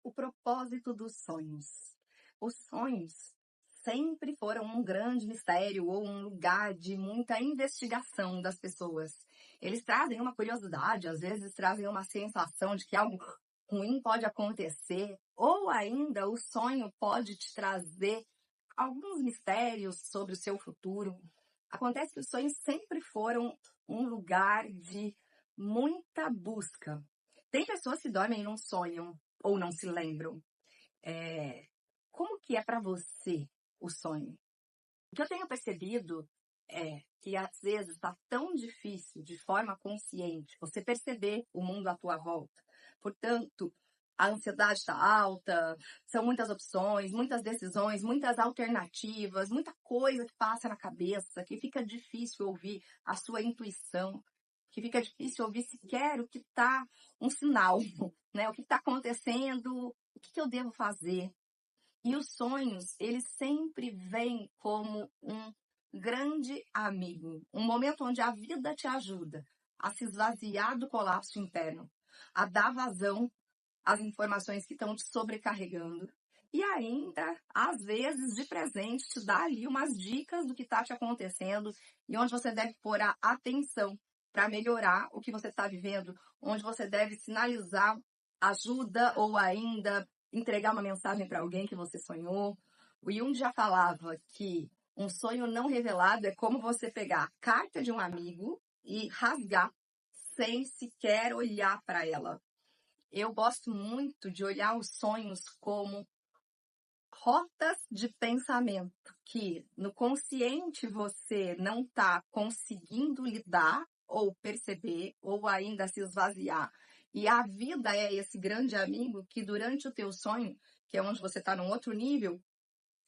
o propósito dos sonhos. Os sonhos sempre foram um grande mistério ou um lugar de muita investigação das pessoas. Eles trazem uma curiosidade, às vezes trazem uma sensação de que algo ruim pode acontecer, ou ainda o sonho pode te trazer alguns mistérios sobre o seu futuro. Acontece que os sonhos sempre foram um lugar de muita busca. Tem pessoas que dormem e não sonham ou não se lembram. Como que é para você o sonho? O que eu tenho percebido é que às vezes está tão difícil, de forma consciente, você perceber o mundo à tua volta. Portanto, a ansiedade está alta, são muitas opções, muitas decisões, muitas alternativas, muita coisa que passa na cabeça, que fica difícil ouvir a sua intuição, que fica difícil ouvir sequer o que está um sinal, né? O que está acontecendo, o que eu devo fazer. E os sonhos, eles sempre vêm como um grande amigo, um momento onde a vida te ajuda a se esvaziar do colapso interno, a dar vazão às informações que estão te sobrecarregando e ainda, às vezes, de presente, te dá ali umas dicas do que está te acontecendo e onde você deve pôr a atenção para melhorar o que você está vivendo, onde você deve sinalizar ajuda ou ainda entregar uma mensagem para alguém que você sonhou. O Jung já falava que um sonho não revelado é como você pegar a carta de um amigo e rasgar sem sequer olhar para ela. Eu gosto muito de olhar os sonhos como rotas de pensamento que no consciente você não está conseguindo lidar ou perceber ou ainda se esvaziar. E a vida é esse grande amigo que durante o teu sonho, que é onde você está num outro nível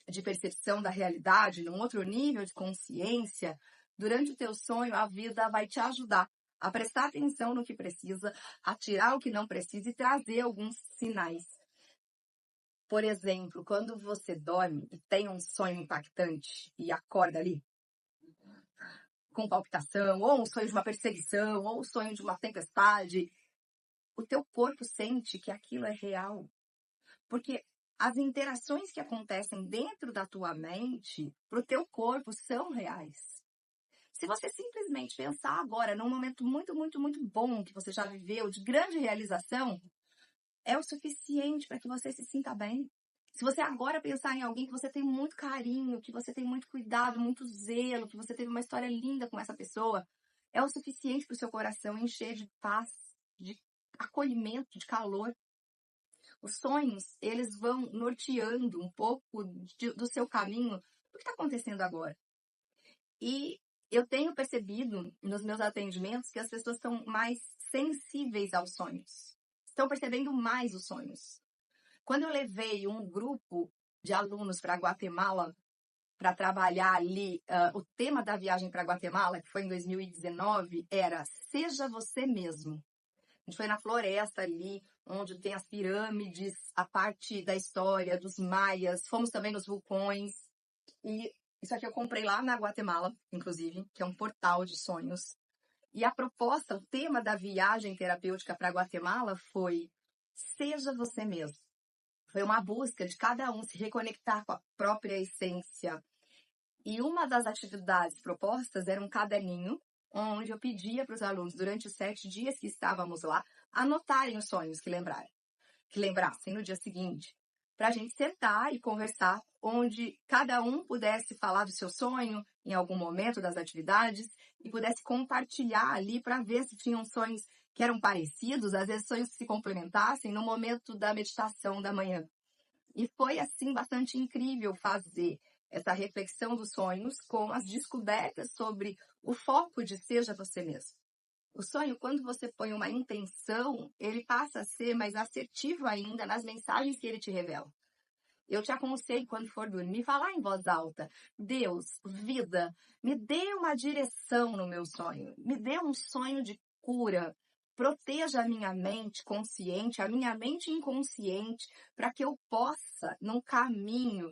de percepção da realidade, num outro nível de consciência, durante o teu sonho a vida vai te ajudar a prestar atenção no que precisa, a tirar o que não precisa e trazer alguns sinais. Por exemplo, quando você dorme e tem um sonho impactante e acorda ali com palpitação, ou um sonho de uma perseguição, ou um sonho de uma tempestade, o teu corpo sente que aquilo é real. Porque as interações que acontecem dentro da tua mente, para o teu corpo, são reais. Se você simplesmente pensar agora num momento muito, muito, muito bom que você já viveu, de grande realização, é o suficiente para que você se sinta bem. Se você agora pensar em alguém que você tem muito carinho, que você tem muito cuidado, muito zelo, que você teve uma história linda com essa pessoa, é o suficiente para o seu coração encher de paz, de acolhimento, de calor. Os sonhos, eles vão norteando um pouco do seu caminho, do que está acontecendo agora. E eu tenho percebido nos meus atendimentos que as pessoas estão mais sensíveis aos sonhos. Estão percebendo mais os sonhos. Quando eu levei um grupo de alunos para Guatemala para trabalhar ali, o tema da viagem para Guatemala, que foi em 2019, era Seja Você Mesmo. A gente foi na floresta ali, onde tem as pirâmides, a parte da história dos maias, fomos também nos vulcões. E isso aqui eu comprei lá na Guatemala, inclusive, que é um portal de sonhos. E a proposta, o tema da viagem terapêutica para Guatemala foi Seja Você Mesmo. Foi uma busca de cada um se reconectar com a própria essência. E uma das atividades propostas era um caderninho, onde eu pedia para os alunos, durante os 7 dias que estávamos lá, anotarem os sonhos que lembrassem no dia seguinte, para a gente sentar e conversar, onde cada um pudesse falar do seu sonho em algum momento das atividades e pudesse compartilhar ali para ver se tinham sonhos que eram parecidos, às vezes sonhos que se complementassem no momento da meditação da manhã. E foi, assim, bastante incrível fazer essa reflexão dos sonhos com as descobertas sobre o foco de Seja Você Mesmo. O sonho, quando você põe uma intenção, ele passa a ser mais assertivo ainda nas mensagens que ele te revela. Eu te aconselho, quando for dormir, falar em voz alta. Deus, vida, me dê uma direção no meu sonho. Me dê um sonho de cura. Proteja a minha mente consciente, a minha mente inconsciente, para que eu possa, num caminho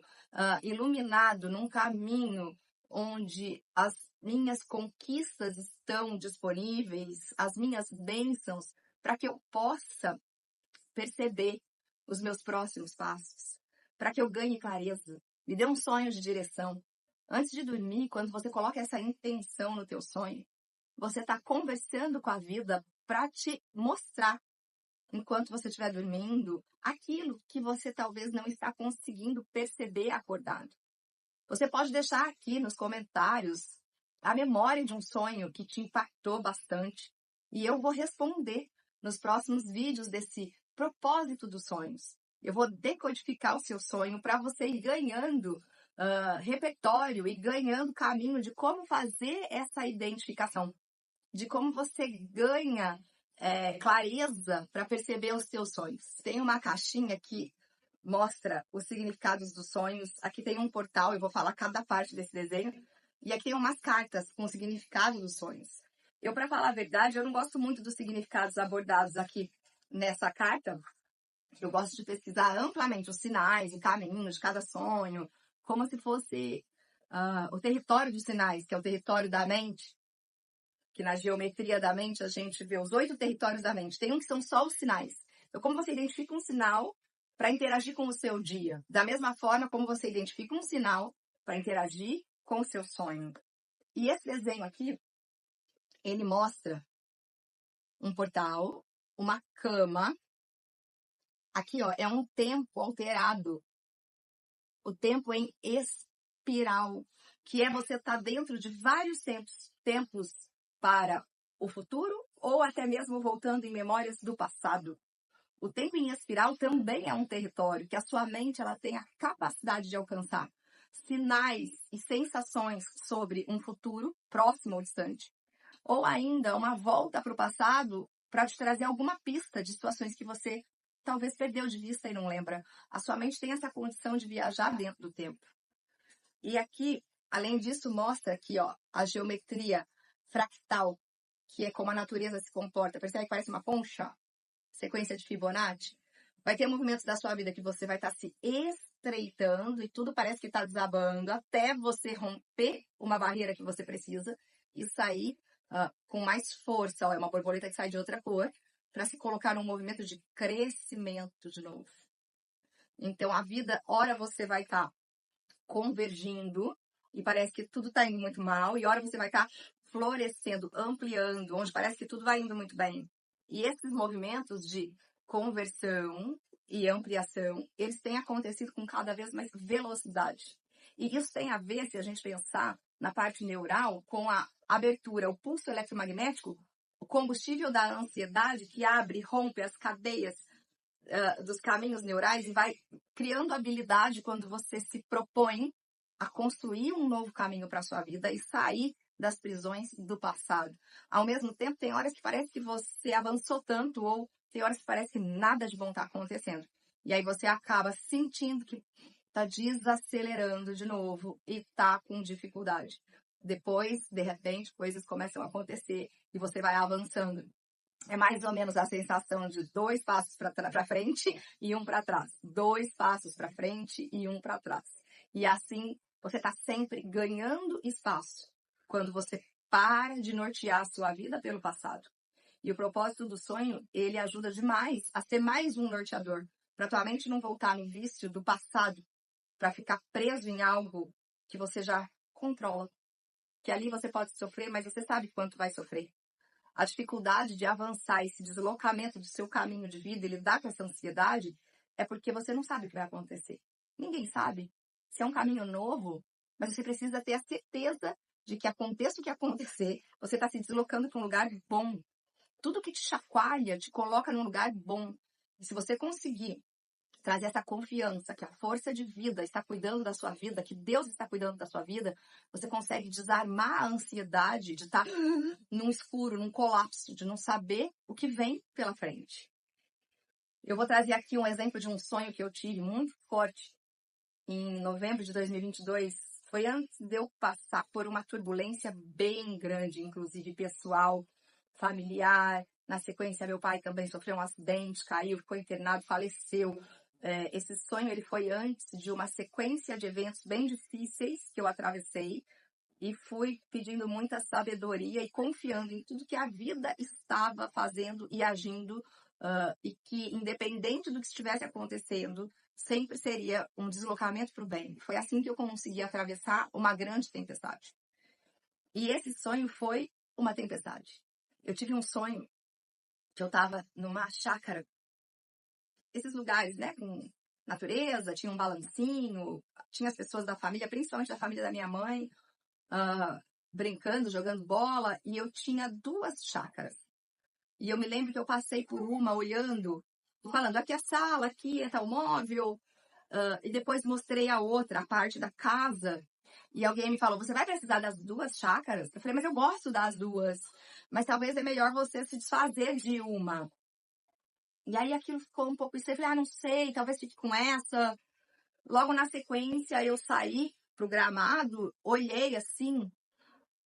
iluminado, num caminho onde as minhas conquistas estão disponíveis, as minhas bênçãos, para que eu possa perceber os meus próximos passos, para que eu ganhe clareza. Me dê um sonho de direção. Antes de dormir, quando você coloca essa intenção no teu sonho, você está conversando com a vida para te mostrar, enquanto você estiver dormindo, aquilo que você talvez não está conseguindo perceber acordado. Você pode deixar aqui nos comentários a memória de um sonho que te impactou bastante e eu vou responder nos próximos vídeos desse propósito dos sonhos. Eu vou decodificar o seu sonho para você ir ganhando repertório e ganhando caminho de como fazer essa identificação, de como você ganha clareza para perceber os seus sonhos. Tem uma caixinha que mostra os significados dos sonhos. Aqui tem um portal, eu vou falar cada parte desse desenho. E aqui tem umas cartas com o significado dos sonhos. Eu, para falar a verdade, eu não gosto muito dos significados abordados aqui nessa carta. Eu gosto de pesquisar amplamente os sinais e caminhos de cada sonho, como se fosse o território dos sinais, que é o território da mente, que na geometria da mente a gente vê os 8 territórios da mente. Tem um que são só os sinais. Então, como você identifica um sinal para interagir com o seu dia? Da mesma forma como você identifica um sinal para interagir com o seu sonho. E esse desenho aqui, ele mostra um portal, uma cama. Aqui, ó, é um tempo alterado. O tempo em espiral, que é você estar dentro de vários tempos para o futuro ou até mesmo voltando em memórias do passado. O tempo em espiral também é um território que a sua mente ela tem a capacidade de alcançar sinais e sensações sobre um futuro próximo ou distante, ou ainda uma volta para o passado para te trazer alguma pista de situações que você talvez perdeu de vista e não lembra. A sua mente tem essa condição de viajar dentro do tempo. E aqui, além disso, mostra aqui, ó, a geometria fractal, que é como a natureza se comporta. Percebe que parece uma concha? Sequência de Fibonacci. Vai ter movimentos da sua vida que você vai estar se estreitando e tudo parece que está desabando até você romper uma barreira que você precisa e sair com mais força. Ó, é uma borboleta que sai de outra cor para se colocar num movimento de crescimento de novo. Então, a vida, ora você vai estar convergindo e parece que tudo está indo muito mal, e ora você vai estar florescendo, ampliando, onde parece que tudo vai indo muito bem. E esses movimentos de conversão e ampliação, eles têm acontecido com cada vez mais velocidade. E isso tem a ver, se a gente pensar na parte neural, com a abertura, o pulso eletromagnético, o combustível da ansiedade que abre e rompe as cadeias dos caminhos neurais e vai criando habilidade quando você se propõe a construir um novo caminho para a sua vida e sair das prisões do passado. Ao mesmo tempo, tem horas que parece que você avançou tanto ou tem horas que parece que nada de bom está acontecendo. E aí você acaba sentindo que está desacelerando de novo e está com dificuldade. Depois, de repente, coisas começam a acontecer e você vai avançando. É mais ou menos a sensação de 2 passos para frente e 1 para trás. 2 passos para frente e 1 para trás. E assim, você está sempre ganhando espaço quando você para de nortear a sua vida pelo passado. E o propósito do sonho, ele ajuda demais a ser mais um norteador, para tua mente não voltar no vício do passado, para ficar preso em algo que você já controla. Que ali você pode sofrer, mas você sabe quanto vai sofrer. A dificuldade de avançar, esse deslocamento do seu caminho de vida e lidar com essa ansiedade é porque você não sabe o que vai acontecer. Ninguém sabe. Se é um caminho novo, mas você precisa ter a certeza de que aconteça o que acontecer, você está se deslocando para um lugar bom. Tudo que te chacoalha te coloca num lugar bom. E se você conseguir trazer essa confiança que a força de vida está cuidando da sua vida, que Deus está cuidando da sua vida, você consegue desarmar a ansiedade de estar num escuro, num colapso, de não saber o que vem pela frente. Eu vou trazer aqui um exemplo de um sonho que eu tive muito forte em novembro de 2022. Foi antes de eu passar por uma turbulência bem grande, inclusive pessoal, familiar. Na sequência, meu pai também sofreu um acidente, caiu, ficou internado, faleceu. Esse sonho ele foi antes de uma sequência de eventos bem difíceis que eu atravessei e fui pedindo muita sabedoria e confiando em tudo que a vida estava fazendo e agindo e que, independente do que estivesse acontecendo, sempre seria um deslocamento para o bem. Foi assim que eu consegui atravessar uma grande tempestade. E esse sonho foi uma tempestade. Eu tive um sonho que eu estava numa chácara, esses lugares, né, com natureza, tinha um balancinho, tinha as pessoas da família, principalmente da família da minha mãe, brincando, jogando bola, e eu tinha 2 chácaras. E eu me lembro que eu passei por uma olhando, falando, aqui é a sala, aqui é tal móvel, e depois mostrei a outra, a parte da casa, e alguém me falou, você vai precisar das 2 chácaras? Eu falei, mas eu gosto das 2, mas talvez é melhor você se desfazer de uma. E aí aquilo ficou um pouco estranho, eu falei, não sei, talvez fique com essa. Logo na sequência eu saí pro gramado, olhei assim,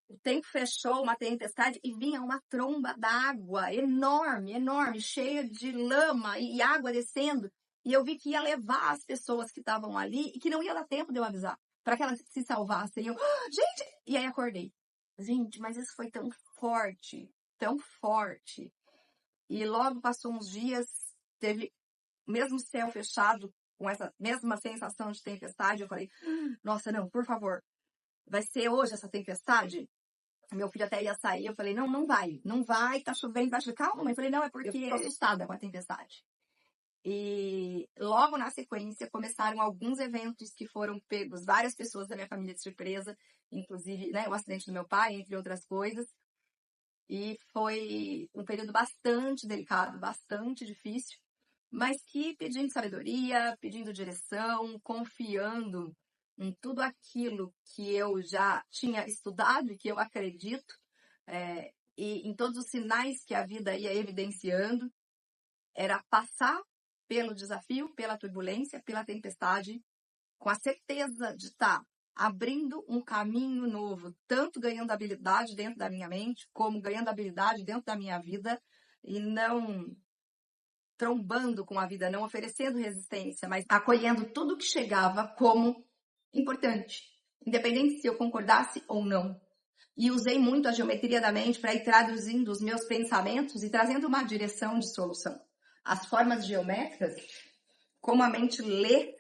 o tempo fechou, uma tempestade, e vinha uma tromba d'água enorme, enorme, cheia de lama e água descendo. E eu vi que ia levar as pessoas que estavam ali e que não ia dar tempo de eu avisar, para que elas se salvassem. Eu, gente! E aí acordei. Gente, mas isso foi tão forte, tão forte. E logo passou uns dias, teve o mesmo céu fechado, com essa mesma sensação de tempestade. Eu falei, nossa, não, por favor, vai ser hoje essa tempestade? Meu filho até ia sair, eu falei, não vai, tá chovendo, vai chover. Calma, mãe. Eu falei, não, é porque eu fico assustada com a tempestade. E logo na sequência começaram alguns eventos que foram pegos, várias pessoas da minha família de surpresa, inclusive, né, o acidente do meu pai, entre outras coisas. E foi um período bastante delicado, bastante difícil, mas que pedindo sabedoria, pedindo direção, confiando em tudo aquilo que eu já tinha estudado e que eu acredito, e em todos os sinais que a vida ia evidenciando, era passar pelo desafio, pela turbulência, pela tempestade, com a certeza de estar abrindo um caminho novo, tanto ganhando habilidade dentro da minha mente, como ganhando habilidade dentro da minha vida, e não trombando com a vida, não oferecendo resistência, mas acolhendo tudo que chegava como importante, independente se eu concordasse ou não. E usei muito a geometria da mente para ir traduzindo os meus pensamentos e trazendo uma direção de solução. As formas geométricas, como a mente lê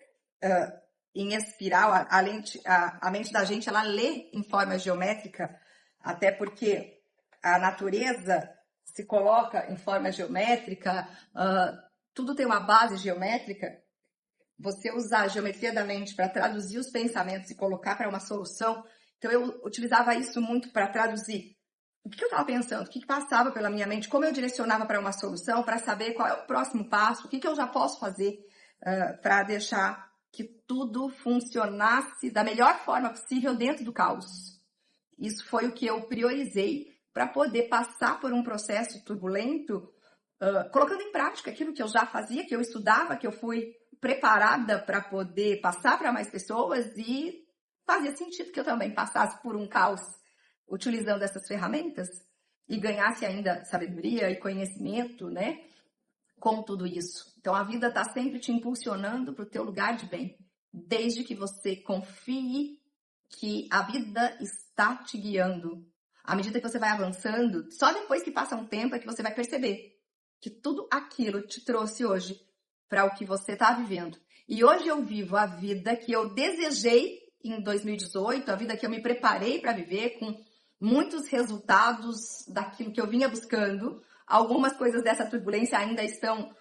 em espiral, a mente da gente, ela lê em forma geométrica, até porque a natureza se coloca em forma geométrica, tudo tem uma base geométrica. Você usar a geometria da mente para traduzir os pensamentos e colocar para uma solução. Então, eu utilizava isso muito para traduzir o que eu estava pensando, o que passava pela minha mente, como eu direcionava para uma solução, para saber qual é o próximo passo, o que eu já posso fazer para deixar que tudo funcionasse da melhor forma possível dentro do caos. Isso foi o que eu priorizei para poder passar por um processo turbulento, colocando em prática aquilo que eu já fazia, que eu estudava, que eu fui preparada para poder passar para mais pessoas, e fazia sentido que eu também passasse por um caos utilizando essas ferramentas e ganhasse ainda sabedoria e conhecimento, né? Com tudo isso. Então a vida está sempre te impulsionando para o teu lugar de bem, desde que você confie que a vida está te guiando. À medida que você vai avançando, só depois que passa um tempo é que você vai perceber que tudo aquilo te trouxe hoje para o que você está vivendo. E hoje eu vivo a vida que eu desejei em 2018, a vida que eu me preparei para viver, com muitos resultados daquilo que eu vinha buscando. Algumas coisas dessa turbulência ainda estão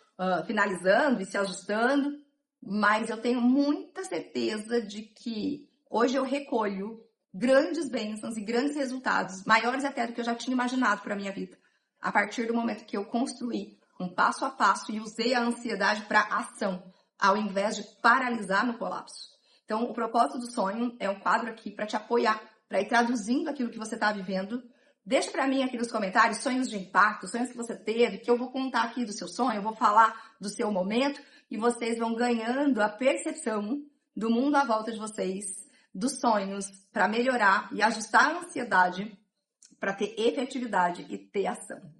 finalizando e se ajustando, mas eu tenho muita certeza de que hoje eu recolho grandes bênçãos e grandes resultados, maiores até do que eu já tinha imaginado para a minha vida, a partir do momento que eu construí um passo a passo e usei a ansiedade para ação, ao invés de paralisar no colapso. Então, o propósito do sonho é um quadro aqui para te apoiar, para ir traduzindo aquilo que você está vivendo. Deixa para mim aqui nos comentários sonhos de impacto, sonhos que você teve, que eu vou contar aqui do seu sonho, eu vou falar do seu momento, e vocês vão ganhando a percepção do mundo à volta de vocês, dos sonhos, para melhorar e ajustar a ansiedade, para ter efetividade e ter ação.